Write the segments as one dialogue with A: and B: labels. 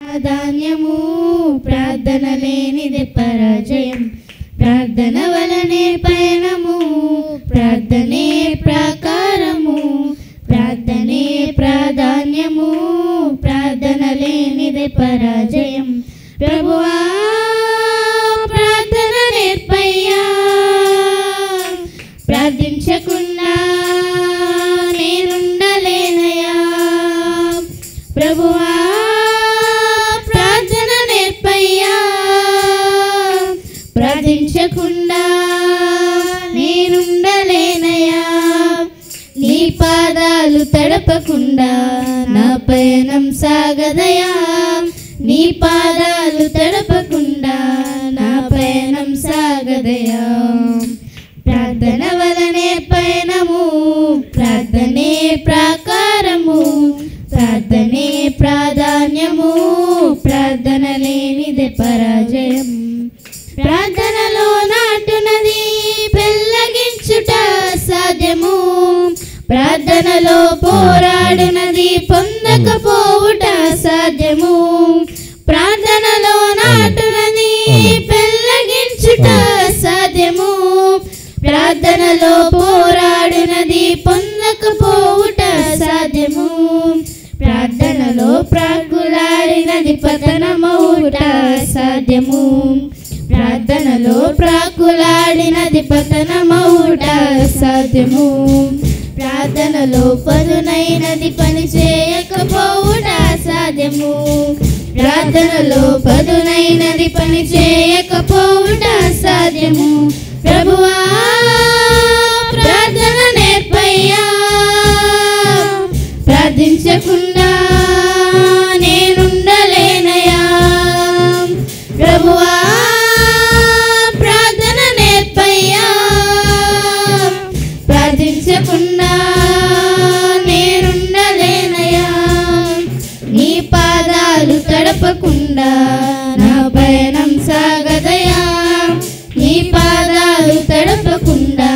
A: ప్రాధాన్యము ప్రార్థన లేనిదే పరాజయం. ప్రార్థన వలనే పయనము, ప్రార్థనే ప్రాకారము. ప్రార్థనే ప్రాధాన్యము, ప్రార్థన లేనిదే పరాజయం. ప్రభువా ప్రార్థన నేర్పయ్యా, ప్రార్థించకుండా నేనుండలేనయ్యా. ప్రభువా ప్రార్థన నేర్పయ్యా, ప్రార్థించకుండా నేనుండలేనయ్యా. నీ పాదాలు తడపకుండా నా పయనం సాగదయా. నీ పాదాలు తడపకుండా నా పయనం సాగదయా. ప్రార్థన వలనే పయనము, ప్రార్థనే ప్రాకారము. ప్రార్థనే ప్రాధాన్యము, ప్రార్థన లేనిదే పరాజయం. ప్రార్థనలో నాటునది పెళ్ళగించుట సాధ్యము. ప్రార్థనలో పోరాడునది పొందకపోవుట సాధ్యము. ప్రార్థనలో నాటునది పెళ్ళగించుట సాధ్యము. ప్రార్థనలో పోరాడునది పొందకపోవుట సాధ్యము. ప్రార్థనలో ప్రాకులాడినది పతనమవుట సాధ్యము. ప్రార్థనలో ప్రాకులాడినది పతనమవుట సాధ్యము. ప్రార్థనలో పదునైనది పని చేయకపోవుట సాధ్యము. ప్రార్థనలో పదునైనది పని చేయకపోవుట సాధ్యము. ప్రభువా ప్రార్థన నేర్పయ్యా, ప్రార్థించకుండా నేనుండలేనయ్యా. ప్రభువా ప్రార్థన నేర్పయ్యా, ప్రార్థించకుండా నేనుండలేనయ్యా. నీ పాదాలు తడపకుండా నా పయనం సాగదయా. నీ పాదాలు తడపకుండా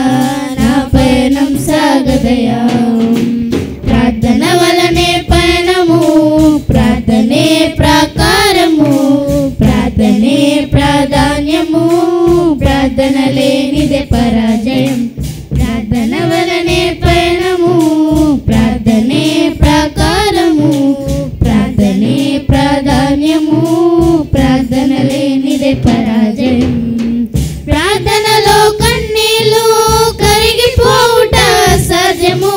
A: నా పయనం సాగదయా. ప్రార్థన వలనే పయనము, ప్రార్థనే ప్రాకారము. ప్రార్థనే ప్రాధాన్యము, ప్రార్థన లేనిదే పరాజయం. ప్రార్థన వలనే పయనము, ప్రార్థనే ప్రాకారము. ప్రార్థనే ప్రాధాన్యము, ప్రార్థన లేనిదే పరాజయం. ప్రార్థనలో కన్నీళ్ళు కరిగిపోవుట సాధ్యము.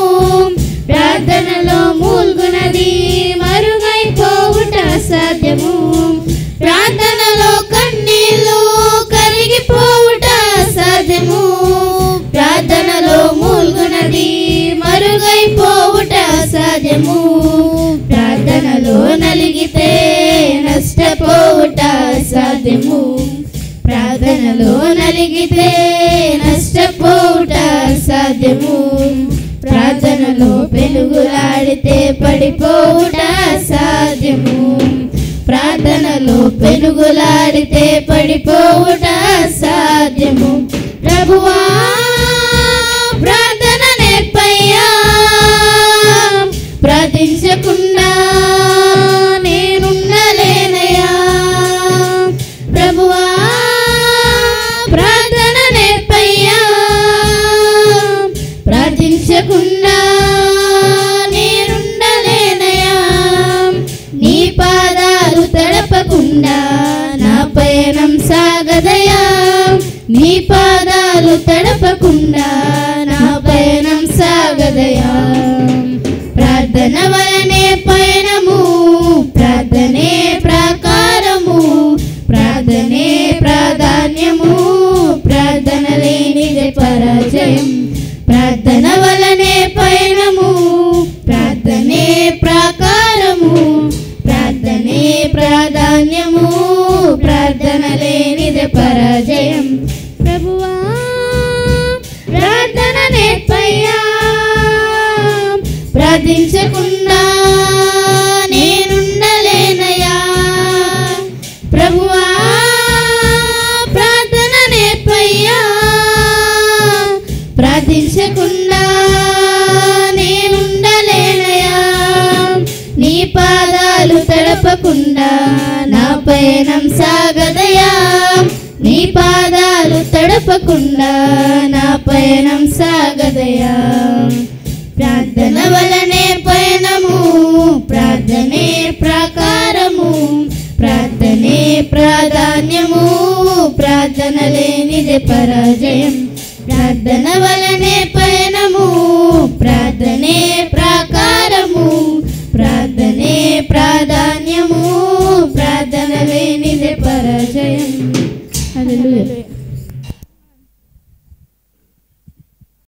A: ప్రార్థనలో మూల్గునది మరుగైపోవుట సాధ్యము. ప్రార్థనలో కన్నీళ్ళు కరిగిపోవుట సాధ్యము. ప్రార్థనలో మూల్గునది మరుగైపోవుట సాధ్యము. ప్రార్థనలో నలిగితే నష్టపోవుట సాధ్యము. ప్రార్థనలో నలిగితే నష్టపోవుట సాధ్యము. ప్రార్థనలో పెనుగులాడితే పడిపోవుట సాధ్యము. ప్రార్థనలో పెనుగులాడితే పడిపోవుట సాధ్యము. ప్రభువా ప్రార్థన నేర్పయ్యా, ప్రార్థించకుండా నేనుండలేనయ్యా. ప్రభువా ప్రార్థన నేర్పయ్యా, ప్రార్థించకుండా నేనుండలేనయ్యా. నీ పాదాలు తడపకుండా నా పయనం సాగదయా. నీ పాదాలు తడపకుండా నా పయనం సాగదయా. ప్రార్థన వలనే పయనము, ప్రార్థనే ప్రాకారము. ప్రార్థనే ప్రాధాన్యము, ప్రార్థన లేనిదే పరాజయం. ప్రార్థన వలనే పయనము, ప్రార్థనే ప్రాకారము. ప్రార్థనే ప్రాధాన్యము, ప్రార్థన లేనిదే పరాజయం. ప్రభువా ప్రార్థన నేర్పయ్యా, ప్రార్థించకుండా నేనుండలేనయ్యా. ప్రభువా ప్రార్థన నేర్పయ్యా, ప్రార్థించకుండా నేనుండలేనయ్యా. నీ పాదాలు తడపకుండా ఆగకుండా నా పయనం సాగదయా. ప్రార్థన వలనే పయనము, ప్రార్థనే ప్రాకారము, ప్రార్థనే ప్రాధాన్యము, ప్రార్థన లేనిదే పరాజయం. ప్రార్థన వలనే పయనము, ప్రార్థనే ప్రాకారము, ప్రార్థనే ప్రాధాన్యము,